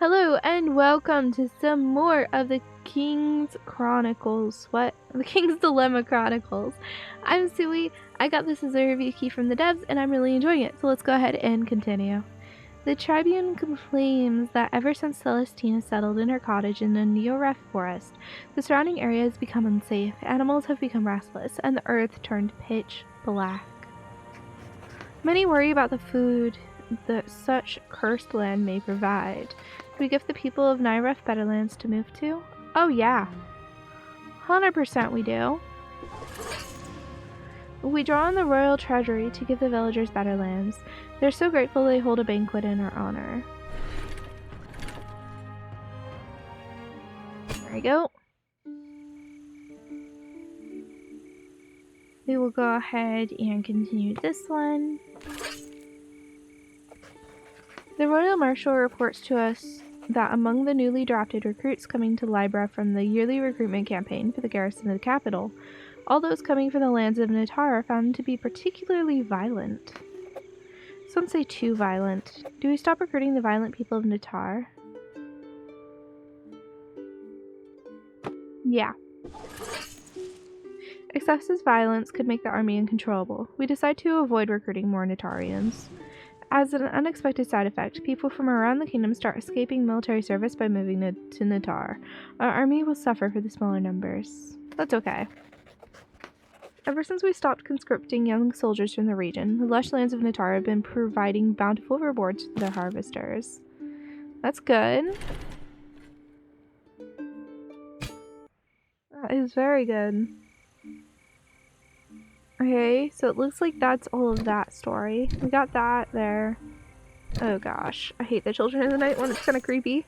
Hello and welcome to some more of the King's Chronicles. What? The King's Dilemma Chronicles. I'm Suwey. I got this as a review key from the devs and I'm really enjoying it, so let's go ahead and continue. The Tribune complains that ever since Celestina settled in her cottage in the Neoref forest, the surrounding area has become unsafe, animals have become restless, and the earth turned pitch black. Many worry about the food that such cursed land may provide. Do we give the people of Nyref better lands to move to? Oh yeah. 100% we do. We draw on the royal treasury to give the villagers better lands. They're so grateful they hold a banquet in our honor. There we go. We will go ahead and continue this one. The Royal Marshal reports to us that among the newly drafted recruits coming to Libra from the yearly recruitment campaign for the garrison of the capital, all those coming from the lands of Natar are found to be particularly violent. Some say too violent. Do we stop recruiting the violent people of Natar? Yeah. Excessive violence could make the army uncontrollable. We decide to avoid recruiting more Natarians. As an unexpected side effect, people from around the kingdom start escaping military service by moving to Natar. Our army will suffer for the smaller numbers. That's okay. Ever since we stopped conscripting young soldiers from the region, the lush lands of Natar have been providing bountiful rewards to their harvesters. That's good. That is very good. Okay, so it looks like that's all of that story. We got that there. Oh gosh, I hate the Children of the Night one, it's kind of creepy.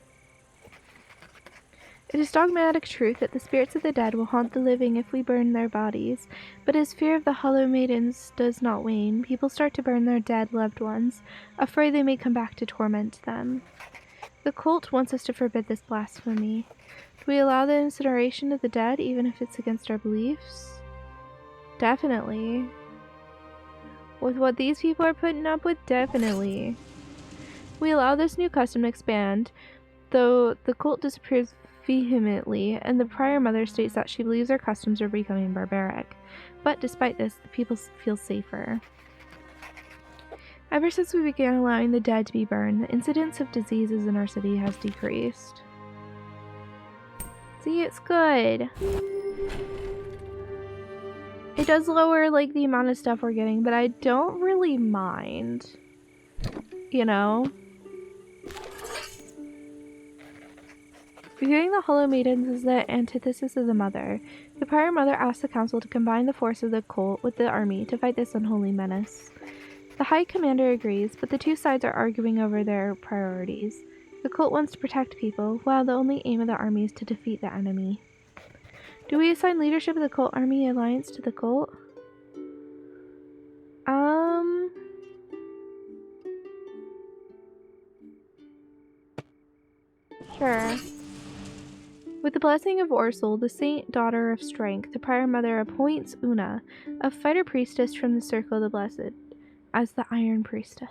It is dogmatic truth that the spirits of the dead will haunt the living if we burn their bodies, but as fear of the Hollow Maidens does not wane, people start to burn their dead loved ones, afraid they may come back to torment them. The cult wants us to forbid this blasphemy. Do we allow the incineration of the dead even if it's against our beliefs? Definitely. With what these people are putting up with, definitely. We allow this new custom to expand, though the cult disapproves vehemently, and the prior mother states that she believes our customs are becoming barbaric. But despite this, the people feel safer. Ever since we began allowing the dead to be burned, the incidence of diseases in our city has decreased. See, it's good. It does lower, like, the amount of stuff we're getting, but I don't really mind. You know? Reviewing the Hollow Maidens is the antithesis of the Mother. The prior mother asked the council to combine the force of the cult with the army to fight this unholy menace. The High Commander agrees, but the two sides are arguing over their priorities. The cult wants to protect people, while the only aim of the army is to defeat the enemy. Do we assign leadership of the cult army alliance to the cult? Sure. With the blessing of Orsul, the Saint Daughter of Strength, the prior mother appoints Una, a fighter priestess from the Circle of the Blessed, as the Iron Priestess.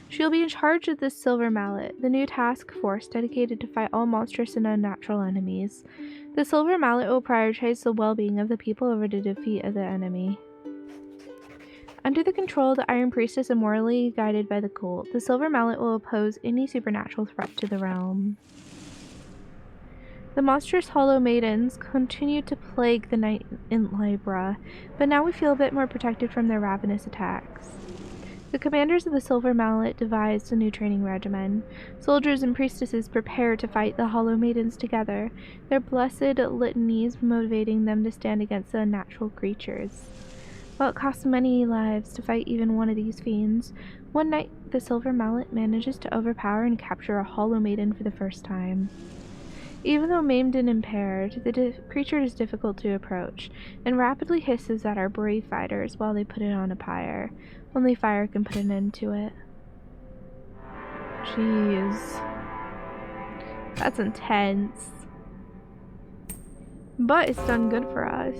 She'll be in charge of the Silver Mallet, the new task force dedicated to fight all monstrous and unnatural enemies. The Silver Mallet will prioritize the well-being of the people over the defeat of the enemy. Under the control of the Iron Priestess and morally guided by the cult, the Silver Mallet will oppose any supernatural threat to the realm. The monstrous Hollow Maidens continue to plague the night in Libra, but now we feel a bit more protected from their ravenous attacks. The commanders of the Silver Mallet devised a new training regimen. Soldiers and priestesses prepare to fight the Hollow Maidens together, their blessed litanies motivating them to stand against the unnatural creatures. While it costs many lives to fight even one of these fiends, one night the Silver Mallet manages to overpower and capture a Hollow Maiden for the first time. Even though maimed and impaired, the creature is difficult to approach, and rapidly hisses at our brave fighters while they put it on a pyre. Only fire can put an end to it. Jeez. That's intense. But it's done good for us.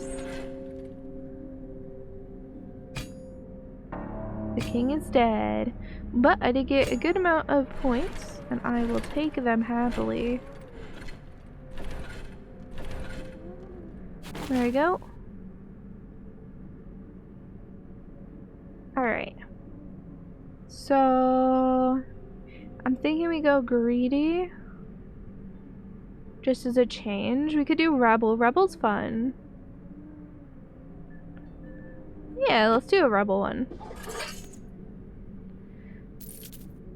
The king is dead. But I did get a good amount of points, and I will take them happily. There we go. Alright. So I'm thinking we go greedy. Just as a change. We could do rebel. Rebel's fun. Yeah, let's do a rebel one.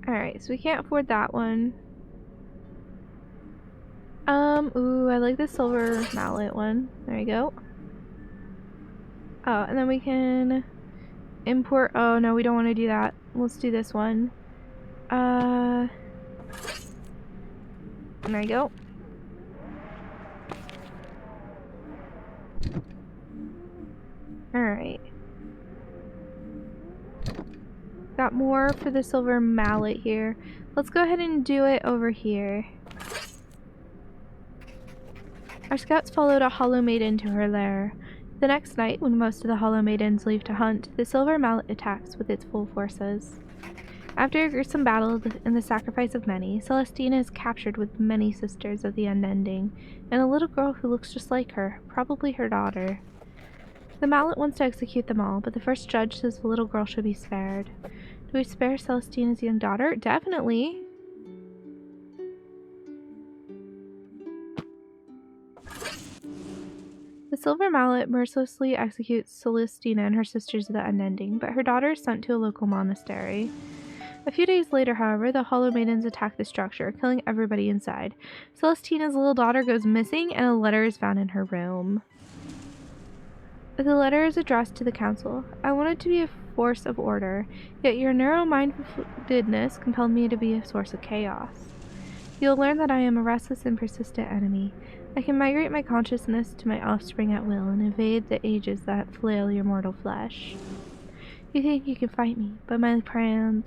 Alright, so we can't afford that one. Ooh, I like the silver mallet one. There you go. Oh, and then we can import. Oh, no, we don't want to do that. Let's do this one. There you go. Alright. Got more for the silver mallet here. Let's go ahead and do it over here. Our scouts followed a hollow maiden to her lair. The next night, when most of the hollow maidens leave to hunt, the silver mallet attacks with its full forces. After a gruesome battle and the sacrifice of many, Celestina is captured with many sisters of the Unending, and a little girl who looks just like her, probably her daughter. The mallet wants to execute them all, but the first judge says the little girl should be spared. Do we spare Celestina's young daughter? Definitely! The silver mallet mercilessly executes Celestina and her sisters of the Unending, but her daughter is sent to a local monastery. A few days later, however, the Hollow Maidens attack the structure, killing everybody inside. Celestina's little daughter goes missing, and a letter is found in her room. The letter is addressed to the council. I wanted to be a force of order, yet your narrow-mindedness compelled me to be a source of chaos. You'll learn that I am a restless and persistent enemy. I can migrate my consciousness to my offspring at will and evade the ages that flail your mortal flesh. You think you can fight me, but my plan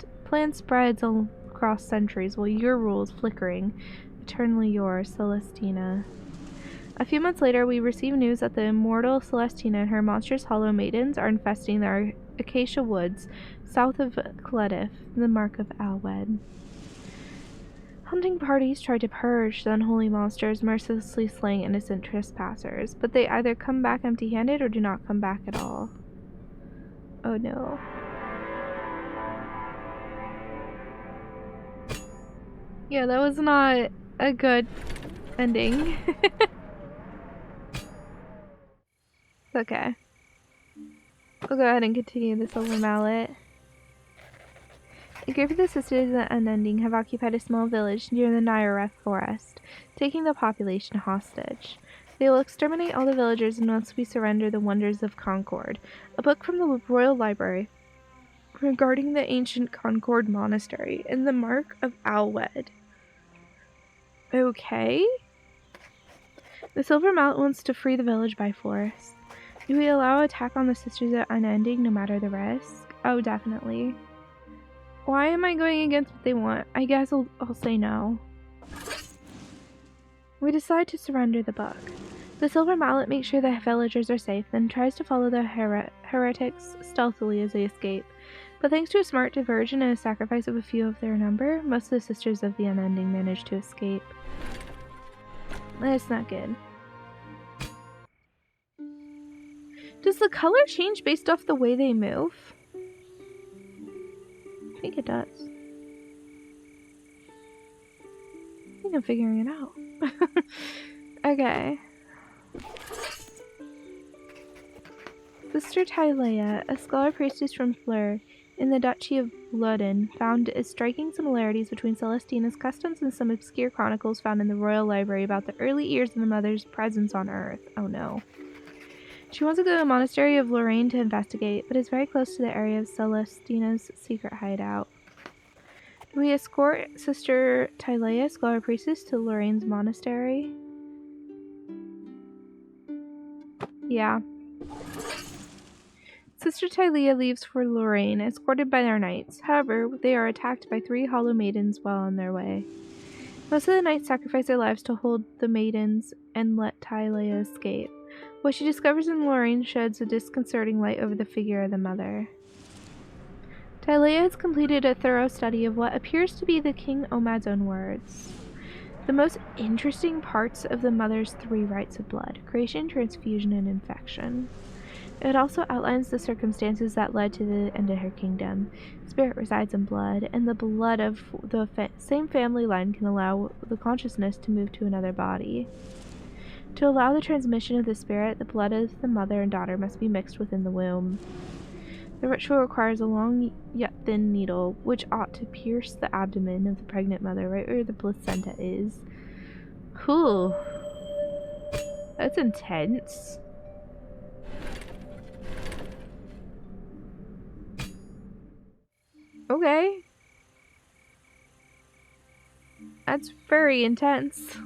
spreads all across centuries while your rule is flickering. Eternally yours, Celestina. A few months later, we receive news that the immortal Celestina and her monstrous hollow maidens are infesting the acacia woods south of Clediff, the mark of Alwed. Hunting parties try to purge the unholy monsters, mercilessly slaying innocent trespassers, but they either come back empty-handed or do not come back at all. Oh no. Yeah, that was not a good ending. It's okay. We'll go ahead and continue the silver mallet. A group of the sisters of the Unending have occupied a small village near the Nyreth forest, taking the population hostage. They will exterminate all the villagers unless we surrender the Wonders of Concord, a book from the Royal Library regarding the ancient Concord Monastery and the Mark of Alwed. Okay. The Silver Mallet wants to free the village by force. Do we allow attack on the Sisters of Unending no matter the risk? Oh, definitely. Why am I going against what they want? I guess I'll say no. We decide to surrender the book. The Silver Mallet makes sure the villagers are safe, then tries to follow the heretics stealthily as they escape. But thanks to a smart diversion and a sacrifice of a few of their number, most of the Sisters of the Unending manage to escape. That's not good. Does the color change based off the way they move? I think it does. I think I'm figuring it out. Okay. Sister Tylea, a scholar priestess from Fleur in the Duchy of Ludden, found striking similarities between Celestina's customs and some obscure chronicles found in the Royal Library about the early years of the Mother's presence on Earth. Oh no. She wants to go to the monastery of Lorraine to investigate, but is very close to the area of Celestina's secret hideout. Do we escort Sister Tylea, scholar priestess, to Lorraine's monastery? Yeah. Sister Tylea leaves for Lorraine, escorted by their knights. However, they are attacked by 3 hollow maidens while on their way. Most of the knights sacrifice their lives to hold the maidens and let Tylea escape. What she discovers in Lorraine sheds a disconcerting light over the figure of the mother. Tylea has completed a thorough study of what appears to be the King Omad's own words. The most interesting parts of the mother's 3 rites of blood: creation, transfusion, and infection. It also outlines the circumstances that led to the end of her kingdom. Spirit resides in blood, and the blood of the same family line can allow the consciousness to move to another body. To allow the transmission of the spirit, the blood of the mother and daughter must be mixed within the womb. The ritual requires a long yet thin needle, which ought to pierce the abdomen of the pregnant mother, right where the placenta is. Cool. That's intense. Okay. That's very intense.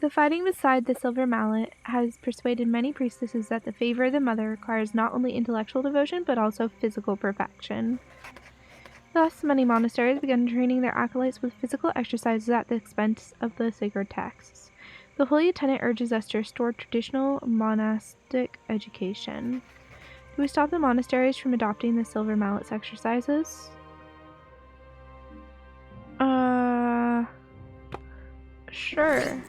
The fighting beside the silver mallet has persuaded many priestesses that the favor of the mother requires not only intellectual devotion, but also physical perfection. Thus, many monasteries began training their acolytes with physical exercises at the expense of the sacred texts. The Holy Attendant urges us to restore traditional monastic education. Do we stop the monasteries from adopting the silver mallet's exercises? Sure.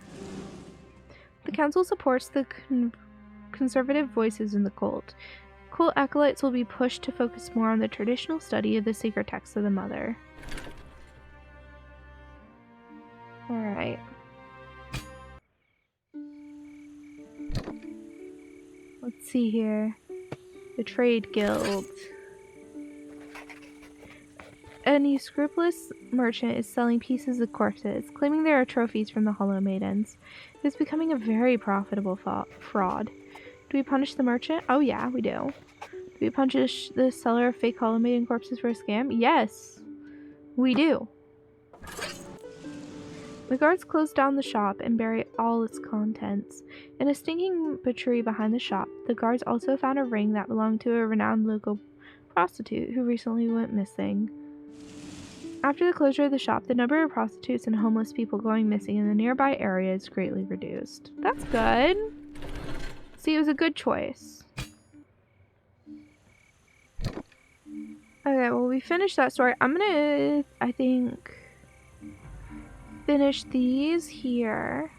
The council supports the conservative voices in the cult. Cult acolytes will be pushed to focus more on the traditional study of the sacred texts of the mother. Alright. Let's see here. The Trade Guild. A unscrupulous merchant is selling pieces of corpses, claiming there are trophies from the Hollow Maidens. It is becoming a very profitable fraud. Do we punish the merchant? Oh yeah, we do. Do we punish the seller of fake Hollow Maiden corpses for a scam? Yes, we do. The guards close down the shop and bury all its contents. In a stinking butchery behind the shop, the guards also found a ring that belonged to a renowned local prostitute who recently went missing. After the closure of the shop, the number of prostitutes and homeless people going missing in the nearby area is greatly reduced. That's good. See, it was a good choice. Okay, well, we finished that story. I'm gonna, I think, finish these here.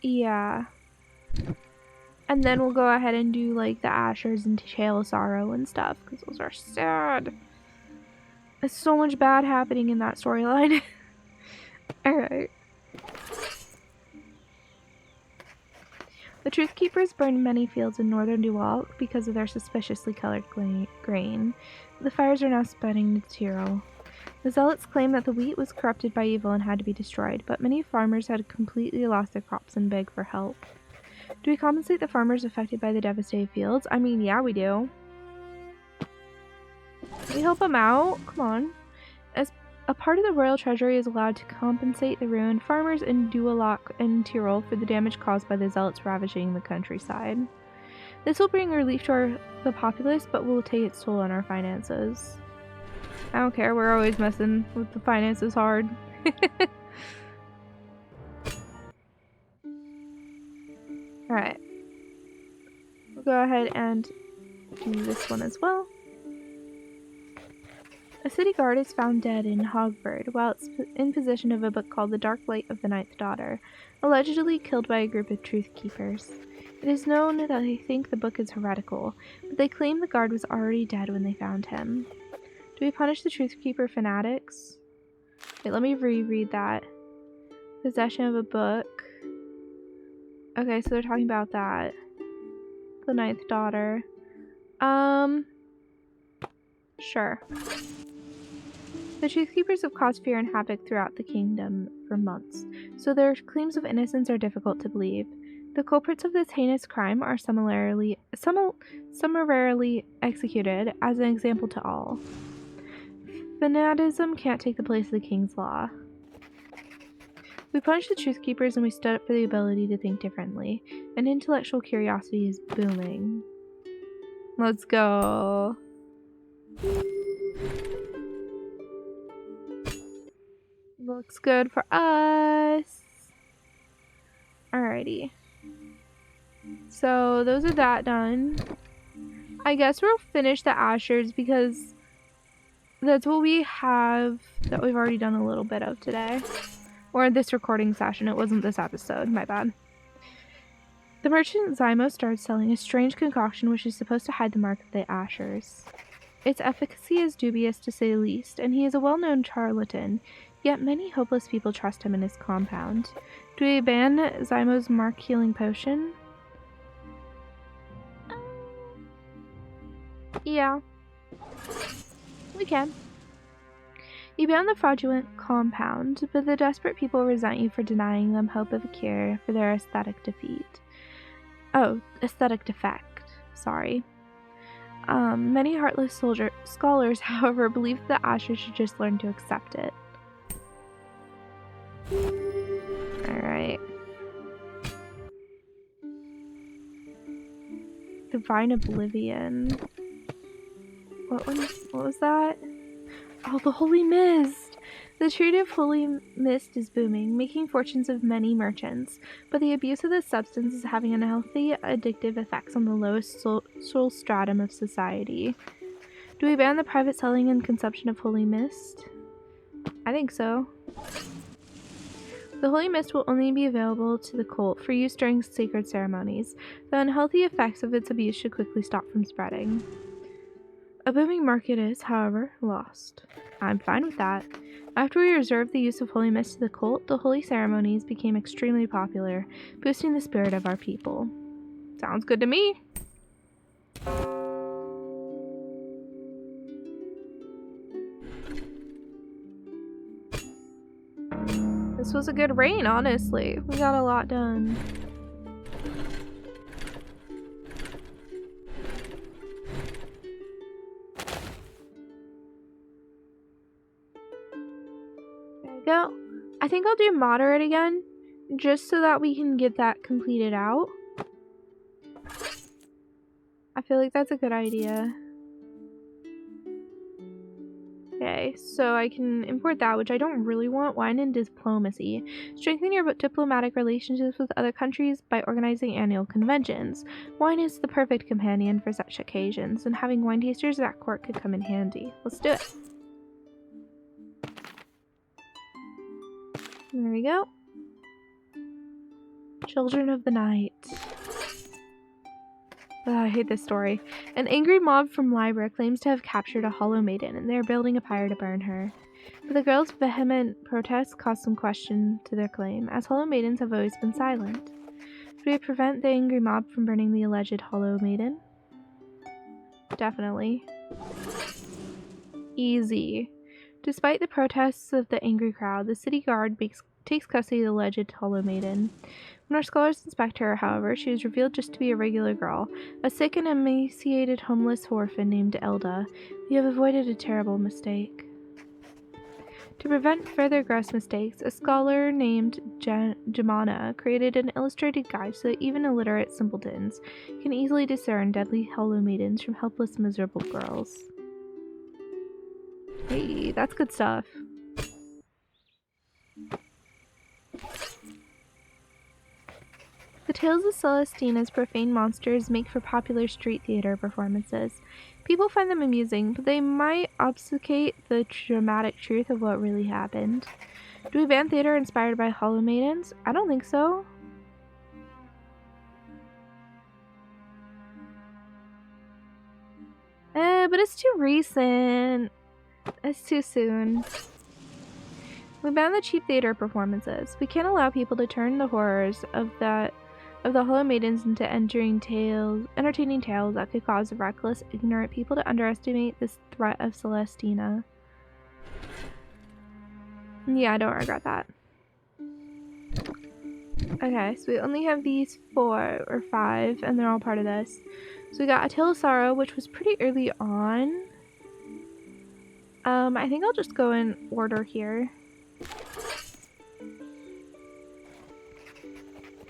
Yeah. And then we'll go ahead and do, like, the Ashers and Tale of Sorrow and stuff, because those are sad. There's so much bad happening in that storyline. Alright. The Truth Keepers burned many fields in northern Dual because of their suspiciously colored grain. The fires are now spreading to Tyrol. The Zealots claim that the wheat was corrupted by evil and had to be destroyed, but many farmers had completely lost their crops and begged for help. Do we compensate the farmers affected by the devastated fields? I mean, yeah, we do. We help them out? Come on. As a part of the royal treasury is allowed to compensate the ruined farmers in Dualac and Tyrol for the damage caused by the Zealots ravaging the countryside. This will bring relief to the populace, but will take its toll on our finances. I don't care, we're always messing with the finances hard. Alright. We'll go ahead and do this one as well. A city guard is found dead in Hogford while it's in possession of a book called The Dark Light of the Ninth Daughter, allegedly killed by a group of Truth Keepers. It is known that they think the book is heretical, but they claim the guard was already dead when they found him. Do we punish the Truth Keeper fanatics? Wait, let me reread that. Possession of a book. Okay, so they're talking about that. The Ninth Daughter. Sure. The Truth Keepers have caused fear and havoc throughout the kingdom for months, so their claims of innocence are difficult to believe. The culprits of this heinous crime are summarily executed as an example to all. Fanaticism can't take the place of the king's law. We punish the Truth Keepers and we stood up for the ability to think differently, and intellectual curiosity is booming. Let's go. Looks good for us. Alrighty. So those are that done. I guess we'll finish the Ashers because that's what we have that we've already done a little bit of today. Or this recording session. It wasn't this episode. My bad. The merchant Zymo starts selling a strange concoction which is supposed to hide the mark of the Ashers. Its efficacy is dubious to say the least, and he is a well-known charlatan, yet many hopeless people trust him in his compound. Do we ban Zymo's mark healing potion? Yeah. We can. You ban the fraudulent compound, but the desperate people resent you for denying them hope of a cure for their aesthetic defeat. Oh, aesthetic defect. Sorry. Many heartless scholars, however, believe that Asher should just learn to accept it. Alright. Divine Oblivion. What was that? Oh, the Holy Mist! The trade of Holy Mist is booming, making fortunes of many merchants, but the abuse of this substance is having unhealthy, addictive effects on the lowest social stratum of society. Do we ban the private selling and consumption of Holy Mist? I think so. The Holy Mist will only be available to the cult for use during sacred ceremonies. The unhealthy effects of its abuse should quickly stop from spreading. A booming market is, however, lost. I'm fine with that. After we reserved the use of Holy Mist to the cult, the holy ceremonies became extremely popular, boosting the spirit of our people. Sounds good to me. This was a good reign, honestly. We got a lot done. Go. I think I'll do moderate again, just so that we can get that completed out. I feel like that's a good idea. Okay, so I can import that, which I don't really want. Wine and diplomacy. Strengthen your diplomatic relationships with other countries by organizing annual conventions. Wine is the perfect companion for such occasions, and having wine tasters at court could come in handy. Let's do it. There we go. Children of the Night. I hate this story. An angry mob from Libra claims to have captured a Hollow Maiden, and they are building a pyre to burn her. But the girls' vehement protests cause some question to their claim, as Hollow Maidens have always been silent. Do we prevent the angry mob from burning the alleged Hollow Maiden? Definitely. Easy. Despite the protests of the angry crowd, the city guard takes custody of the alleged Hollow Maiden. When our scholars inspect her, however, she is revealed just to be a regular girl, a sick and emaciated homeless orphan named Elda. We have avoided a terrible mistake. To prevent further gross mistakes, a scholar named Jamana created an illustrated guide so that even illiterate simpletons can easily discern deadly Hollow Maidens from helpless, miserable girls. Hey, that's good stuff. The tales of Celestina's profane monsters make for popular street theater performances. People find them amusing, but they might obfuscate the dramatic truth of what really happened. Do we ban theater inspired by Hollow Maidens? I don't think so. But it's too recent. It's too soon. We ban the cheap theater performances. We can't allow people to turn the horrors of the Hollow Maidens into entertaining tales that could cause reckless, ignorant people to underestimate this threat of Celestina. Yeah, I don't regret that. Okay, so we only have these 4 or 5, and they're all part of this. So we got A Tale of Sorrow, which was pretty early on. I think I'll just go in order here.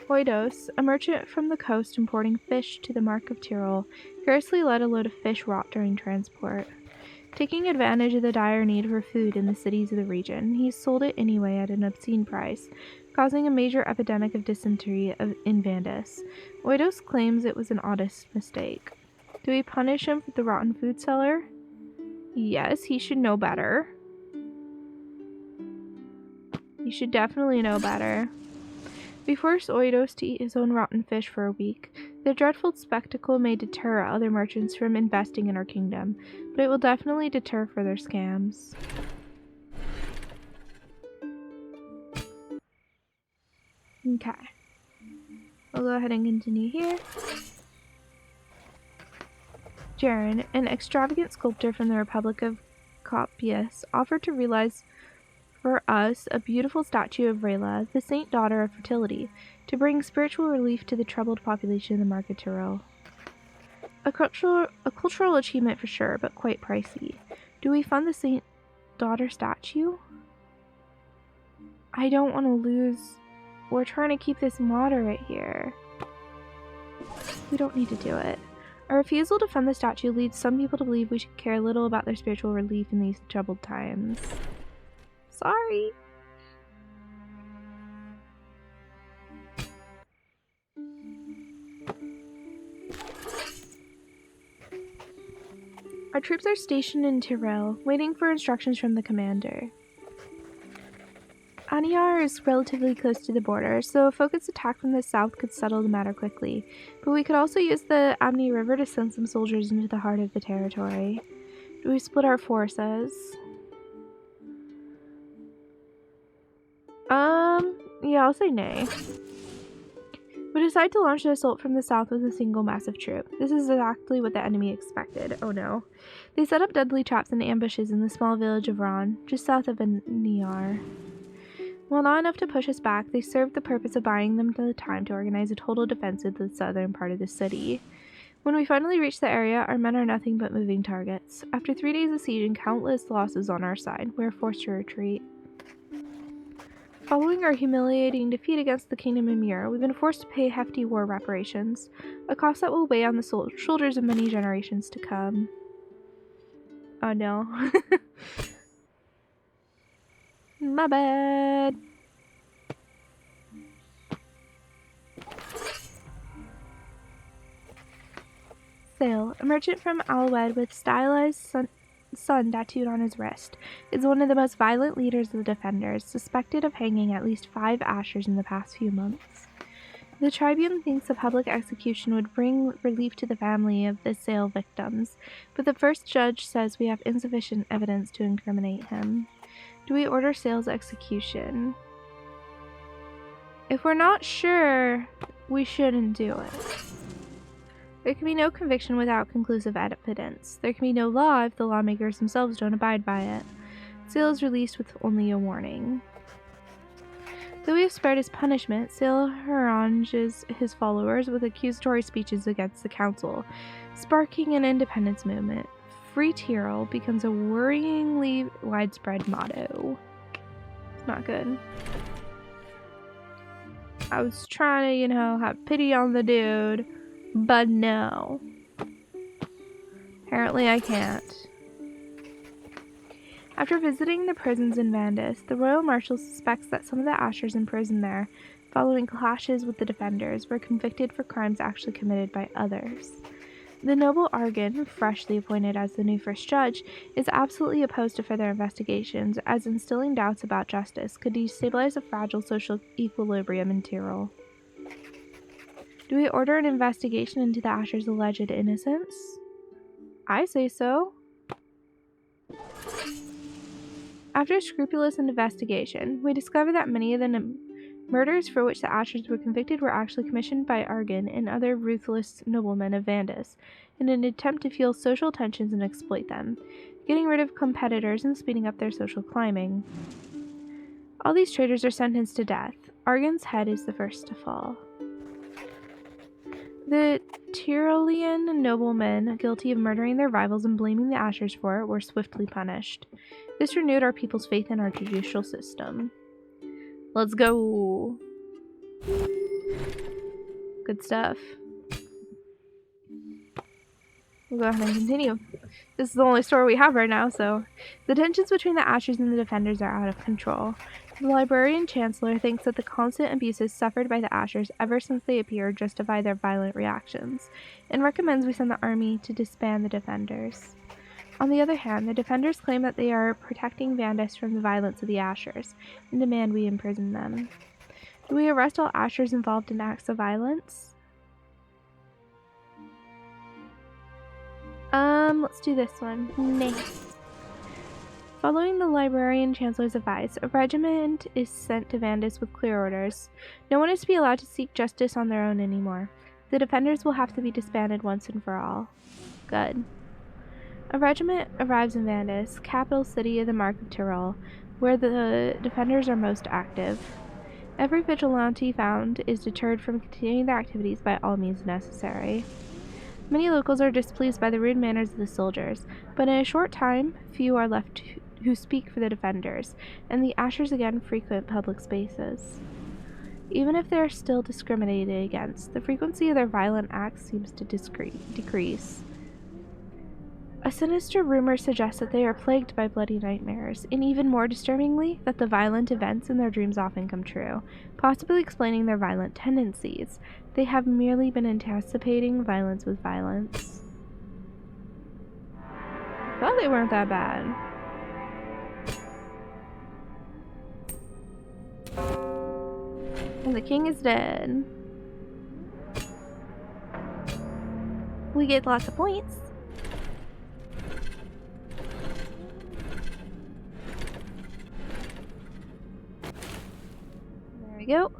Hoidos, a merchant from the coast importing fish to the Mark of Tyrol, curiously let a load of fish rot during transport. Taking advantage of the dire need for food in the cities of the region, he sold it anyway at an obscene price, causing a major epidemic of dysentery in Vandus. Oidos claims it was an honest mistake. Do we punish him for the rotten food seller? Yes, he should know better. He should definitely know better. We forced Oidos to eat his own rotten fish for a week. The dreadful spectacle may deter other merchants from investing in our kingdom, but it will definitely deter further scams. Okay. We'll go ahead and continue here. Jaren, an extravagant sculptor from the Republic of Copius, offered to realize for us a beautiful statue of Rayla, the saint daughter of fertility, to bring spiritual relief to the troubled population of the Market Tyrell. A cultural achievement for sure, but quite pricey. Do we fund the saint daughter statue? I don't want to lose. We're trying to keep this moderate here. We don't need to do it. Our refusal to fund the statue leads some people to believe we should care little about their spiritual relief in these troubled times. Sorry. Our troops are stationed in Tyrell, waiting for instructions from the commander. Aniar is relatively close to the border, so a focused attack from the south could settle the matter quickly, but we could also use the Abney River to send some soldiers into the heart of the territory. Do we split our forces? Yeah, I'll say nay. We decide to launch the assault from the south with a single massive troop. This is exactly what the enemy expected. Oh no. They set up deadly traps and ambushes in the small village of Ron, just south of Niar. While not enough to push us back, they served the purpose of buying them the time to organize a total defense of the southern part of the city. When we finally reach the area, our men are nothing but moving targets. After 3 days of siege and countless losses on our side, we are forced to retreat. Following our humiliating defeat against the Kingdom of Muir, we've been forced to pay hefty war reparations, a cost that will weigh on the shoulders of many generations to come. Oh no. My bad. Sale, a merchant from Alwed with stylized sun tattooed on his wrist, is one of the most violent leaders of the Defenders, suspected of hanging at least 5 Ashers in the past few months. The Tribune thinks a public execution would bring relief to the family of the Sale victims, but the first judge says we have insufficient evidence to incriminate him. Do we order Sale's execution? If we're not sure, we shouldn't do it. There can be no conviction without conclusive evidence. There can be no law if the lawmakers themselves don't abide by it. Sale is released with only a warning. Though we have spared his punishment, Sale harangues his followers with accusatory speeches against the council, sparking an independence movement. Free Tyrol becomes a worryingly widespread motto. It's not good. I was trying to, have pity on the dude, but no. Apparently I can't. After visiting the prisons in Vandus, the Royal Marshal suspects that some of the Ashers in prison there, following clashes with the Defenders, were convicted for crimes actually committed by others. The noble Argan, freshly appointed as the new first judge, is absolutely opposed to further investigations, as instilling doubts about justice could destabilize a fragile social equilibrium in Tyrol. Do we order an investigation into the Asher's alleged innocence? I say so. After a scrupulous investigation, we discover that many of the murders for which the Ashers were convicted were actually commissioned by Argan and other ruthless noblemen of Vandus in an attempt to fuel social tensions and exploit them, getting rid of competitors and speeding up their social climbing. All these traitors are sentenced to death. Argan's head is the first to fall. The Tyrolean noblemen guilty of murdering their rivals and blaming the Ashers for it were swiftly punished. This renewed our people's faith in our judicial system. Let's go! Good stuff. We'll go ahead and continue. This is the only story we have right now, so... The tensions between the Ashers and the Defenders are out of control. The Librarian Chancellor thinks that the constant abuses suffered by the Ashers ever since they appeared justify their violent reactions, and recommends we send the army to disband the Defenders. On the other hand, the Defenders claim that they are protecting Vandus from the violence of the Ashers, and demand we imprison them. Do we arrest all Ashers involved in acts of violence? Let's do this one. Nay. Following the Librarian Chancellor's advice, a regiment is sent to Vandus with clear orders. No one is to be allowed to seek justice on their own anymore. The Defenders will have to be disbanded once and for all. Good. A regiment arrives in Vandus, capital city of the Mark of Tyrol, where the Defenders are most active. Every vigilante found is deterred from continuing their activities by all means necessary. Many locals are displeased by the rude manners of the soldiers, but in a short time, few are left who speak for the Defenders, and the Ashers again frequent public spaces. Even if they are still discriminated against, the frequency of their violent acts seems to decrease. A sinister rumor suggests that they are plagued by bloody nightmares, and even more disturbingly, that the violent events in their dreams often come true, possibly explaining their violent tendencies. They have merely been anticipating violence with violence. I thought they weren't that bad. And the king is dead. We get lots of points. There we go.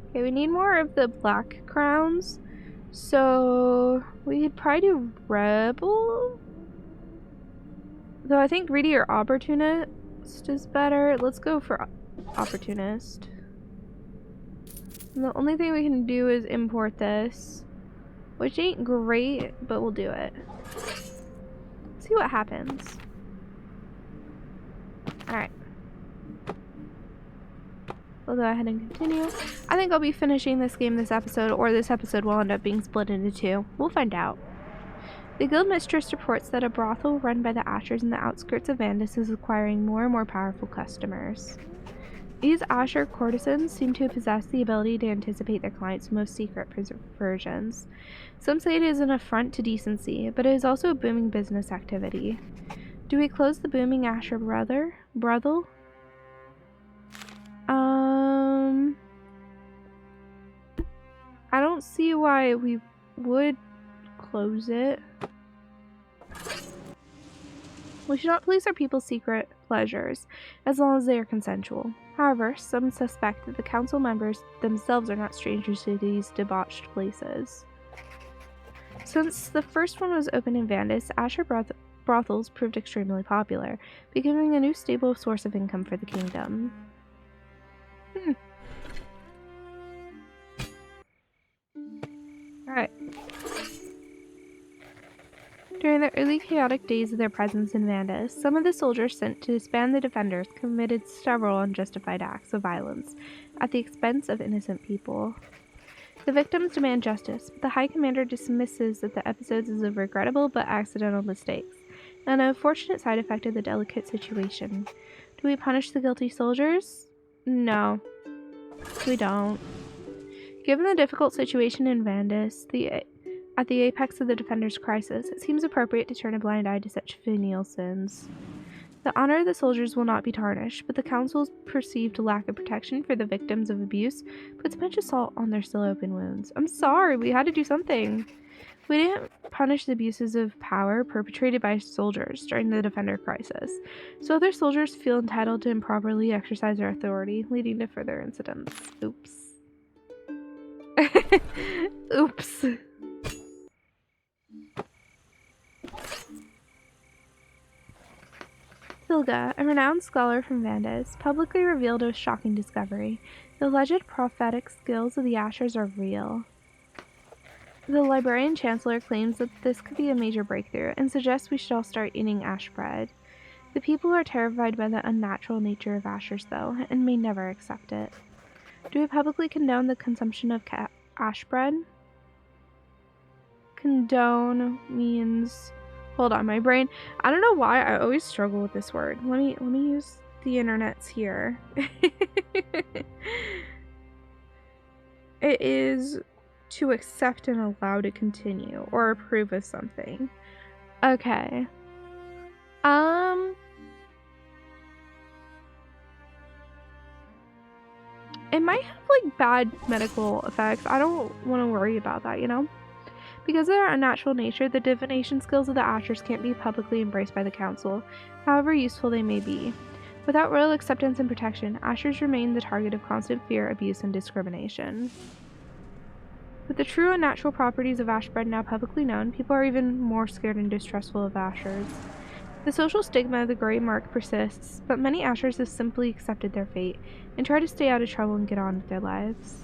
Okay, we need more of the black crowns. So we could probably do rebel. Though I think greedy or opportunist is better. Let's go for opportunist. And the only thing we can do is import this, which ain't great, but we'll do it. Let's see what happens. Alright. We'll go ahead and continue. I think I'll be finishing this game this episode, or this episode will end up being split into two. We'll find out. The guild mistress reports that a brothel run by the Ashers in the outskirts of Vandus is acquiring more and more powerful customers. These Asher courtesans seem to possess the ability to anticipate their clients' most secret perversions. Some say it is an affront to decency, but it is also a booming business activity. Do we close the booming Asher brothel? I don't see why we would close it. We should not police our people's secret pleasures, as long as they are consensual. However, some suspect that the council members themselves are not strangers to these debauched places. Since the first one was opened in Vandus, Asher brothels proved extremely popular, becoming a new stable source of income for the kingdom. Alright. During the early chaotic days of their presence in Vandus, some of the soldiers sent to disband the Defenders committed several unjustified acts of violence at the expense of innocent people. The victims demand justice, but the High Commander dismisses that the episodes as of regrettable but accidental mistakes, an unfortunate side effect of the delicate situation. Do we punish the guilty soldiers? No. We don't. Given the difficult situation in Vandus, at the apex of the Defenders' crisis, it seems appropriate to turn a blind eye to such venial sins. The honor of the soldiers will not be tarnished, but the Council's perceived lack of protection for the victims of abuse puts a pinch of salt on their still open wounds. I'm sorry, we had to do something. We didn't punish the abuses of power perpetrated by soldiers during the Defender crisis, so other soldiers feel entitled to improperly exercise their authority, leading to further incidents. Oops. Oops. Silga, a renowned scholar from Vandus, publicly revealed a shocking discovery. The alleged prophetic skills of the Ashers are real. The Librarian Chancellor claims that this could be a major breakthrough, and suggests we should all start eating ash bread. The people are terrified by the unnatural nature of Ashers, though, and may never accept it. Do we publicly condone the consumption of ash bread? Condone means... Hold on, my brain. I don't know why I always struggle with this word. Let me use the internets here. It is to accept and allow to continue or approve of something. Okay. It might have like bad medical effects. I don't want to worry about that, you know? Because of their unnatural nature, the divination skills of the Ashers can't be publicly embraced by the council, however useful they may be. Without royal acceptance and protection, Ashers remain the target of constant fear, abuse, and discrimination. With the true unnatural properties of Ashbread now publicly known, people are even more scared and distrustful of Ashers. The social stigma of the Grey Mark persists, but many Ashers have simply accepted their fate and try to stay out of trouble and get on with their lives.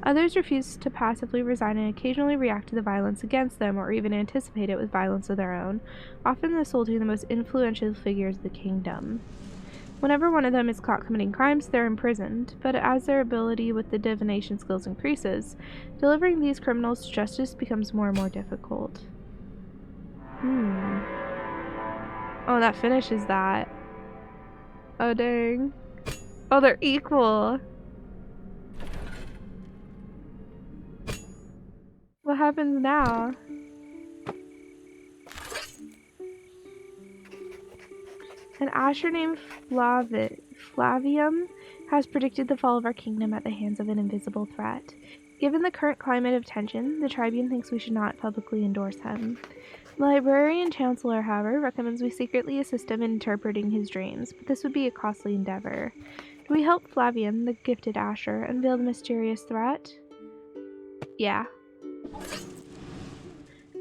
Others refuse to passively resign and occasionally react to the violence against them or even anticipate it with violence of their own, often assaulting the most influential figures of the kingdom. Whenever one of them is caught committing crimes, they're imprisoned, but as their ability with the divination skills increases, delivering these criminals to justice becomes more and more difficult. Oh, that finishes that. Oh, dang. Oh, they're equal. What happens now? An Asher named Flavium has predicted the fall of our kingdom at the hands of an invisible threat. Given the current climate of tension, the Tribune thinks we should not publicly endorse him. The Librarian Chancellor, however, recommends we secretly assist him in interpreting his dreams, but this would be a costly endeavor. Do we help Flavium, the gifted Asher, unveil the mysterious threat? Yeah.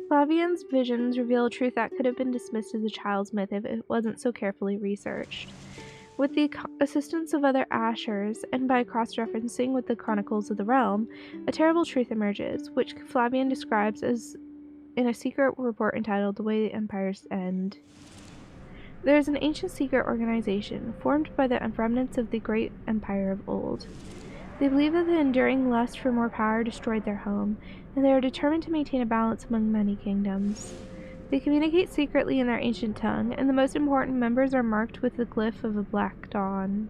Flavian's visions reveal a truth that could have been dismissed as a child's myth if it wasn't so carefully researched. With the assistance of other Ashers, and by cross-referencing with the Chronicles of the Realm, a terrible truth emerges, which Flavian describes as in a secret report entitled The Way the Empires End. There is an ancient secret organization, formed by the remnants of the great empire of old. They believe that the enduring lust for more power destroyed their home, and they are determined to maintain a balance among many kingdoms. They communicate secretly in their ancient tongue, and the most important members are marked with the glyph of a black dawn.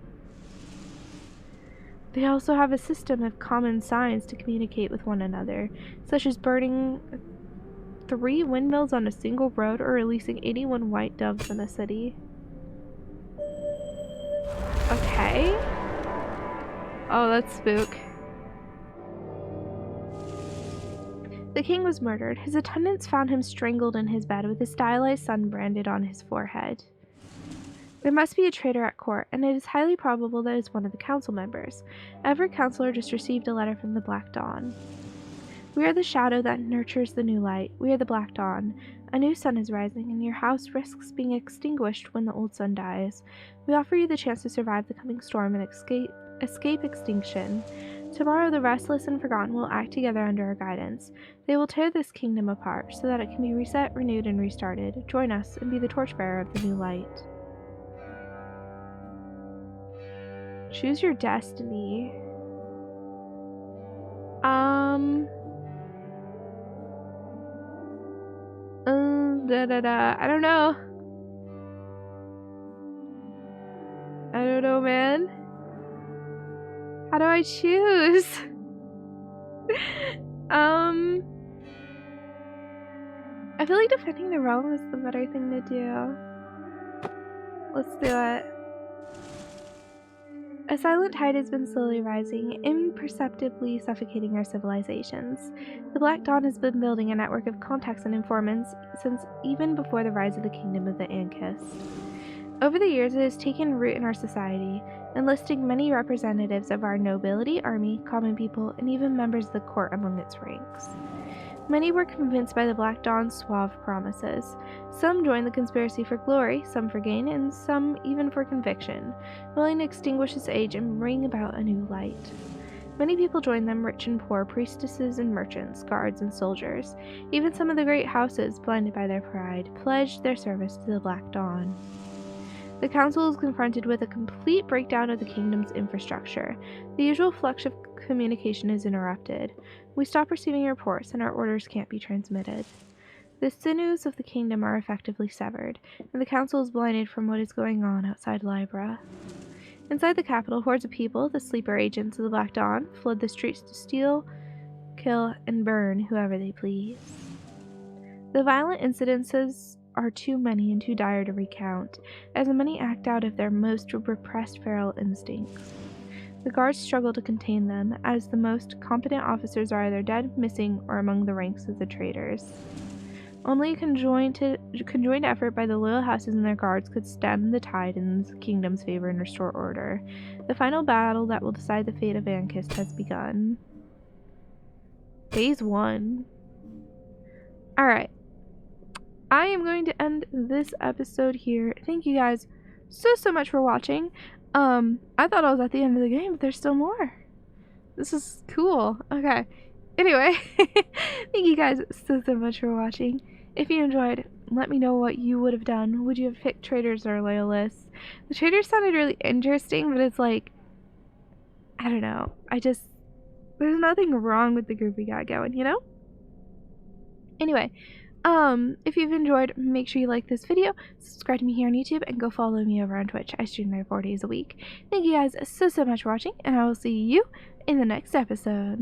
They also have a system of common signs to communicate with one another, such as burning 3 windmills on a single road or releasing 81 white doves in a city. Okay. Oh, that's spook. The king was murdered. His attendants found him strangled in his bed with a stylized sun branded on his forehead. There must be a traitor at court, and it is highly probable that it is one of the council members. Every counselor just received a letter from the Black Dawn. We are the shadow that nurtures the new light. We are the Black Dawn. A new sun is rising, and your house risks being extinguished when the old sun dies. We offer you the chance to survive the coming storm and escape extinction. Tomorrow the restless and forgotten will act together under our guidance. They will tear this kingdom apart so that it can be reset, renewed, and restarted. Join us and be the torchbearer of the new light. Choose your destiny. I don't know. I don't know, man. How do I choose? I feel like defending the realm is the better thing to do. Let's do it. A silent tide has been slowly rising, imperceptibly suffocating our civilizations. The Black Dawn has been building a network of contacts and informants since even before the rise of the kingdom of the Ankist. Over the years, it has taken root in our society, enlisting many representatives of our nobility, army, common people, and even members of the court among its ranks. Many were convinced by the Black Dawn's suave promises. Some joined the conspiracy for glory, some for gain, and some even for conviction, willing to extinguish its age and bring about a new light. Many people joined them, rich and poor, priestesses and merchants, guards and soldiers. Even some of the great houses, blinded by their pride, pledged their service to the Black Dawn. The council is confronted with a complete breakdown of the kingdom's infrastructure. The usual communication is interrupted. We stop receiving reports and our orders can't be transmitted. The sinews of the kingdom are effectively severed, and the council is blinded from what is going on outside Libra. Inside the capital, hordes of people, the sleeper agents of the Black Dawn, flood the streets to steal, kill, and burn whoever they please. The violent incidences are too many and too dire to recount, as many act out of their most repressed feral instincts. The guards struggle to contain them, as the most competent officers are either dead, missing, or among the ranks of the traitors. Only a conjoined effort by the loyal houses and their guards could stem the tide in the kingdom's favor and restore order. The final battle that will decide the fate of Ankist has begun. Phase 1. Alright. I am going to end this episode here. Thank you guys so much for watching. I thought I was at the end of the game, but there's still more. This is cool. Okay. Anyway, thank you guys so much for watching. If you enjoyed, let me know what you would have done. Would you have picked traitors or loyalists? The traitors sounded really interesting, but it's like, I don't know. There's nothing wrong with the group we got going, you know? Anyway, if you've enjoyed, make sure you like this video, subscribe to me here on YouTube, and go follow me over on Twitch. I stream there 4 days a week. Thank you guys so much for watching, and I will see you in the next episode.